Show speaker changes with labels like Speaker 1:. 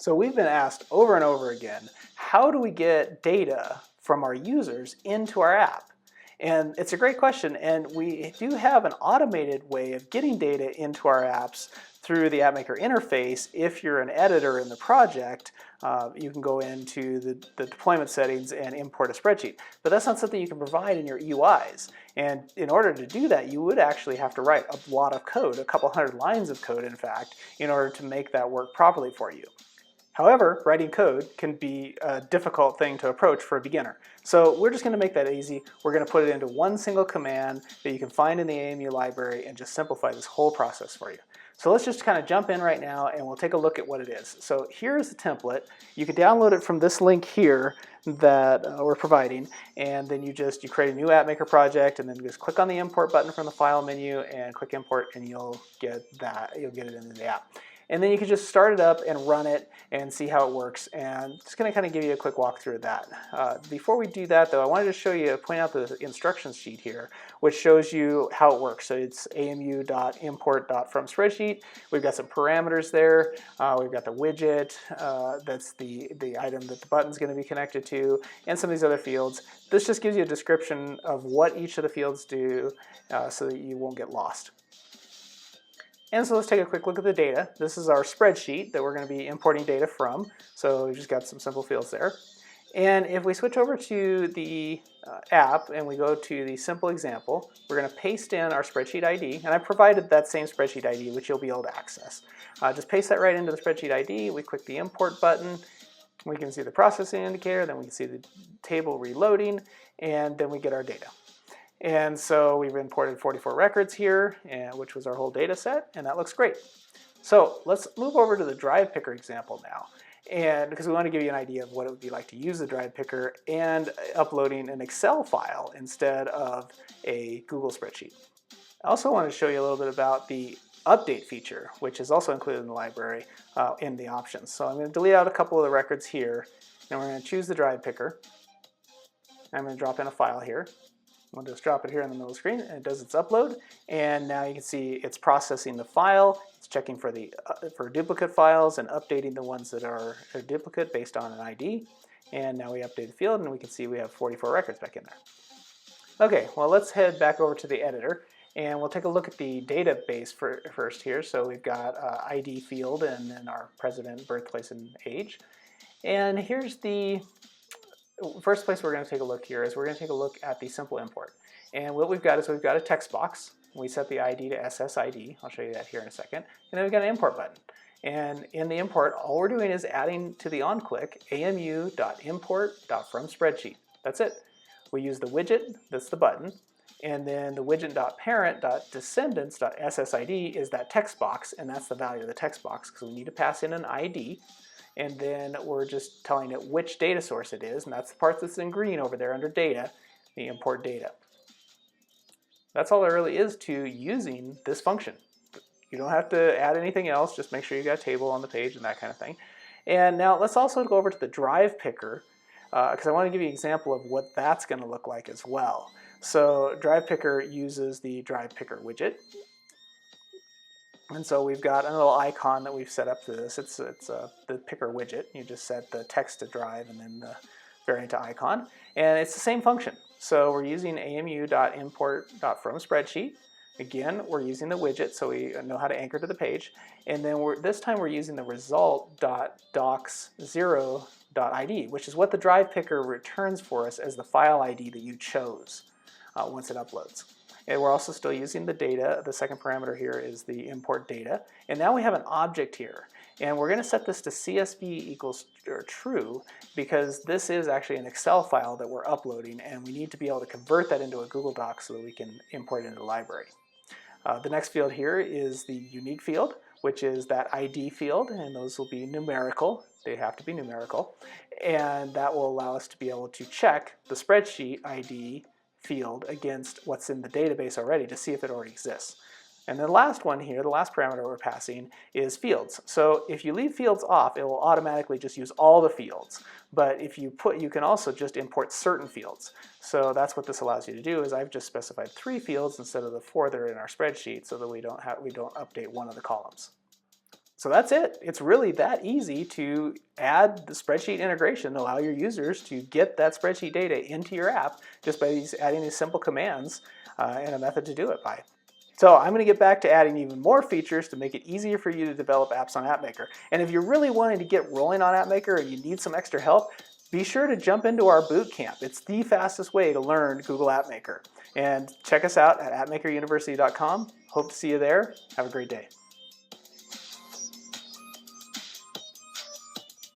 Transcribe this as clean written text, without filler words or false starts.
Speaker 1: So we've been asked over and over again, how do we get data from our users into our app? And it's a great question, and we do have an automated way of getting data into our apps through the AppMaker interface. If you're an editor in the project, you can go into the deployment settings and import a spreadsheet. But that's not something you can provide in your UIs. And in order to do that, you would actually have to write a lot of code, a couple hundred lines of code, in fact, in order to make that work properly for you. However, writing code can be a difficult thing to approach for a beginner. So we're just going to make that easy. We're going to put it into one single command that you can find in the AMU library and just simplify this whole process for you. So let's just kind of jump in right now and we'll take a look at what it is. So here's the template. You can download it from this link here that we're providing, and then you create a new AppMaker project, and then just click on the import button from the file menu and click import, and you'll get it into the app. And then you can just start it up and run it and see how it works. And just going to kind of give you a quick walkthrough of that. Before we do that, though, I wanted to point out the instructions sheet here, which shows you how it works. So it's amu.import.fromSpreadsheet. We've got some parameters there. We've got the widget. That's the item that the button's going to be connected to, and some of these other fields. This just gives you a description of what each of the fields do so that you won't get lost. And so let's take a quick look at the data. This is our spreadsheet that we're going to be importing data from. So we've just got some simple fields there. And if we switch over to the app and we go to the simple example, we're going to paste in our spreadsheet ID. And I provided that same spreadsheet ID, which you'll be able to access. Just paste that right into the spreadsheet ID. We click the import button. We can see the processing indicator. Then we can see the table reloading. And then we get our data. And so we've imported 44 records here, which was our whole data set, and that looks great. So let's move over to the drive picker example now, and because we want to give you an idea of what it would be like to use the drive picker and uploading an Excel file instead of a Google spreadsheet. I also want to show you a little bit about the update feature, which is also included in the library in the options. So I'm going to delete out a couple of the records here, and we're going to choose the drive picker. I'm going to drop in a file here. We'll just drop it here in the middle of the screen, and it does its upload. And now you can see it's processing the file. It's checking for duplicate files and updating the ones that are a duplicate based on an ID. And now we update the field, and we can see we have 44 records back in there. Okay, well, let's head back over to the editor, and we'll take a look at the database first here. So we've got ID field, and then our president, birthplace, and age. And here's the first place we're going to take a look here is we're going to take a look at the simple import. And what we've got is we've got a text box. We set the ID to SSID. I'll show you that here in a second. And then we've got an import button. And in the import, all we're doing is adding to the onClick amu.import.fromSpreadsheet. That's it. We use the widget, that's the button, and then the widget.parent.descendants.ssid is that text box, and that's the value of the text box because we need to pass in an ID. And then we're just telling it which data source it is, and that's the part that's in green over there under data, the import data. That's all there really is to using this function. You don't have to add anything else, just make sure you got a table on the page and that kind of thing. And now let's also go over to the drive picker, because I want to give you an example of what that's going to look like as well. So drive picker uses the drive picker widget. And so we've got a little icon that we've set up to this. It's the picker widget. You just set the text to drive and then the variant to icon. And it's the same function. So we're using amu.import.fromSpreadsheet. Again, we're using the widget so we know how to anchor to the page. And then this time we're using the result.docs0.id, which is what the drive picker returns for us as the file ID that you chose once it uploads. And we're also still using the data. The second parameter here is the import data. And now we have an object here. And we're going to set this to CSV equals true because this is actually an Excel file that we're uploading, and we need to be able to convert that into a Google Doc so that we can import it into the library. The next field here is the unique field, which is that ID field, and those will be numerical. They have to be numerical. And that will allow us to be able to check the spreadsheet ID field against what's in the database already to see if it already exists. And the last one here, the last parameter we're passing, is fields. So if you leave fields off, it will automatically just use all the fields. But if you can also just import certain fields. So that's what this allows you to do. Is I've just specified 3 fields instead of the 4 that are in our spreadsheet, so that we don't update one of the columns. So that's it. It's really that easy to add the spreadsheet integration, allow your users to get that spreadsheet data into your app just by adding these simple commands and a method to do it by. So I'm going to get back to adding even more features to make it easier for you to develop apps on AppMaker. And if you're really wanting to get rolling on AppMaker and you need some extra help, be sure to jump into our boot camp. It's the fastest way to learn Google AppMaker. And check us out at appmakeruniversity.com. Hope to see you there. Have a great day.